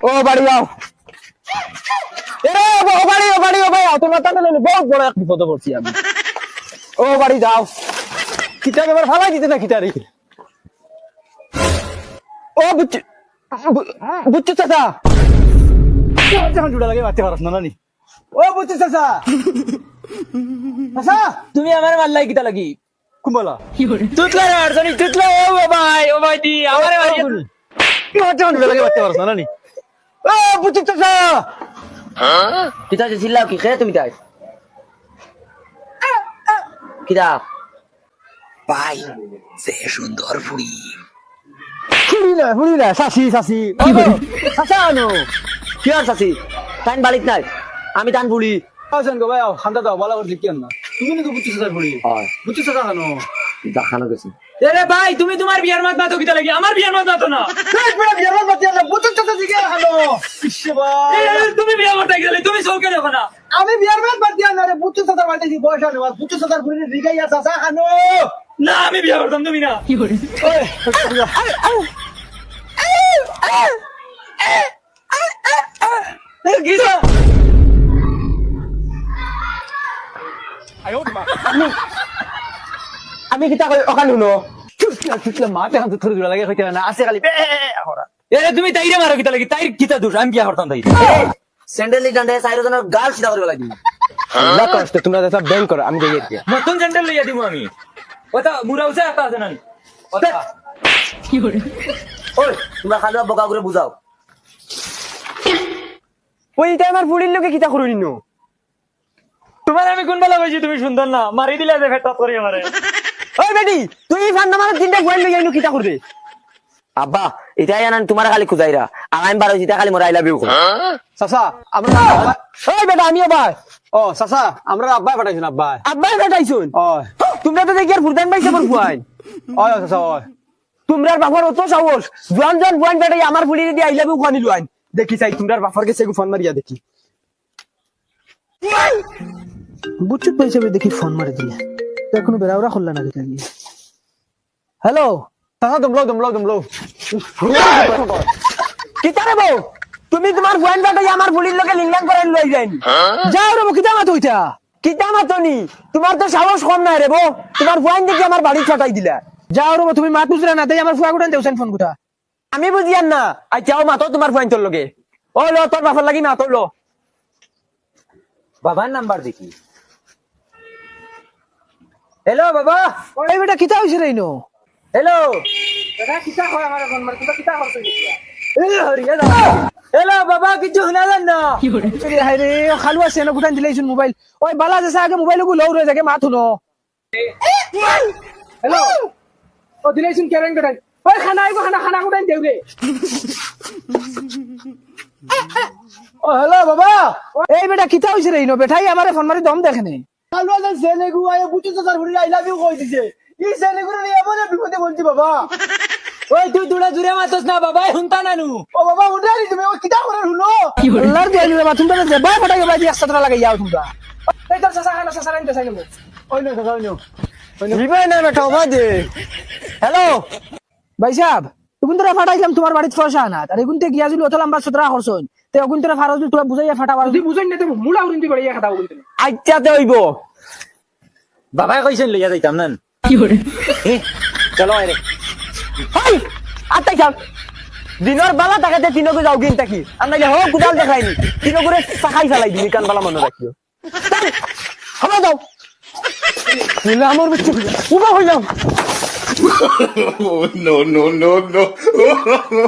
ও বাড়ি যাও তোমার তাহলে বহুত বড় এক বিপদে পড়ছি আমি। ও বাড়ি যাও কিতাব এবার ফালাই দিতে না কিতারি। ও বুচ্চু চাচা জুড়া লাগে মারতে পারস না নানি। ও বুচ্চু চাচা চাচা তুমি আমার মারলাই কিতা লাগি কুম্বলা তুতলা রে আরজনি তুতলা ও ভাই দি আমারে মারি জুড়া লাগে মারতে পারস না নানি। ও বুচ্চু চাচা কিতা যে চিল্লাও কি খে তুমি তাই কিতা ভাই সে সুন্দর ফুড়ি ফুড়ি না শাসি চাচা আনো কি আর সাসি টাইম বালিত নাই আমি টান ফুড়ি আসেন গো ভাই খান্দা দাও বলা করে লিখি না তুমি নাকি বুচ্চু চাচা ফুড়ি হয় বুচ্চু চাচা কেন দেখানো গেছে এরে ভাই তুমি তোমার বিয়ার মাত বাতো কিতা লাগি আমার বিয়ার মাত বাতো না তুমি বিয়া করতে গেলে তুমি চৌকে দেখো না আমি বিয়ার মাত বাদ দিয়া না রে বুচ্চু চাচার বাড়িতে বয়স আনো বুচ্চু চাচার ফুড়ি রিগাইয়া চাচা খানো না আমি বিয়া করতাম তুমি না কিতা আমি কিতা কই ওখান হুনো মাতে হাতে থরে জোড়া লাগে কইতে না আছে খালি এরে তুমি তাইরে মারো কিতা লাগি তাইর কিতা দোষ আমি বিয়া করতাম তাই স্যান্ডেল ডান্ডে সাইরো জনের গাল সিধা করে লাগি না কষ্ট তোমরা তো সব ব্যাংক করো আমি যাই দিয়া নতুন স্যান্ডেল লইয়া দিমু আমি ওটা মুরা উসে একটা আছে না ওটা কি করে ওই তোমরা খালি বকা করে বুঝাও ওই টাইমার ফুড়ির লোকে কিতা করুনি নো তোমার আমি কোন বেলা কইছি তুমি সুন্দর না মারি দিলে যে ফেটা করি আমারে ওই বেটি তুই ফান নামার তিনটা গোয়াল লই আইনো কিতা করবে আব্বা এটাই আনান তোমার খালি খুজাইরা আইন বারো জিতা খালি মোর আই লাভ ইউ চাচা আমরা ওই বেটা আমিও ভাই ও চাচা আমরা আব্বাই পাঠাইছুন আব্বাই পাঠাইছুন ও তোমরা তো দেখি আর ফুরদান পাইছে মোর ফুয়াই ও চাচা ও তোমরার বাপর অত সাহস জন ফুয়ান বেটাই আমার ফুড়ি দিয়ে আই লাভ ইউ খানি লইন দেখি চাই তোমরার বাপর কাছে ফোন মারিয়া দেখি বুচ্চুত পয়সা দেখি ফোন মারি দিলে এখনো বেড়াওরা খুললা না দেখি হ্যালো চাচা দমলো কিতা রে বউ তুমি তোমার ফুয়ান বেটাই আমার ফুড়ির লগে লিংলাং করে লই যাইনি যাও রে বউ কিতা মাতো হইতা কিতা মাতনি তোমার তো সাহস কম নাই রে বউ তোমার ফুয়ান দেখি আমার বাড়ি ছটাই দিলা যাও রে বউ তুমি মাত বুঝরা না তাই আমার ফুয়া গুটান দেউছেন ফোন গুটা আমি বুঝিয়ান না আচ্ছাও মাতো তোমার ফুয়ান তোর লগে ও লো তোর বাপর লাগি মাতো লো বাবার নাম্বার দেখি হ্যালো বাবা এই বেটা কিতা হইছে রে ইনো হ্যালো দাদা কিতা হয় আমার ফোন মার তুমি কিতা করছ হ্যালো বাবা কিছু শুনা যান না হাই রে খালু আছে না গুটান দিলাইছুন মোবাইল ওই বালা আছে আগে মোবাইল গু লও রে জাগে মাত হুনো হ্যালো ও দিলাইছুন কেরেন গটাই ওই খানা আইগো খানা গুটান দেউ রে ও হ্যালো বাবা এই বেটা কিতা হইছে রে ইনো বেটাই আমারে ফোন মারি দম দেখেনে খালু আছে সেনে গু আয় বুচু চাচার ফুড়ি আই লাভ ইউ কই দিছে ই সেনে গুরে নিয়ে এমন বিপদে বলছি বাবা ওই তুই দুড়া জুড়ে মাতস না বাবা শুনতা নানু ও বাবা উঠারি তুমি ও কিতা করে হুনো আল্লাহর দিয়ানি বাবা তুমি তো বাই ফটাই বাই একসাথে তোরা লাগাই যাও তোমরা এই তোর চাচা খানা চাচা রাইতে চাই নেবো ওই না চাচা ওই না রিবাই না বেটা ওবা দে হ্যালো ভাই সাহেব তুমি তোরা ফাটাইলাম তোমার বাড়িতে পয়সা না আর এগুনতে গিয়া যদি অত লম্বা সতরা খরচন তে ওগুন তোরা ফারাজ তোরা বুঝাইয়া ফাটাবার যদি বুঝাই না তুমি মুলা উড়িন্দি করে ইয়া খাতাও কিন্তু আচ্ছাতে হইব বাবাই কইছেন লইয়া যাইতাম না কি করে চলো আরে হাই আত্তাই সাহেব দিনের বালা তাকাতে তিনকে যাও গিন তাকি আমরা যে হোক কুদাল দেখাইনি তিনকে সাখাই ফেলাই দিই কান বালা মনে রাখিও হামা যাও নিলে আমার বিচ্ছু উবা হই যাও no.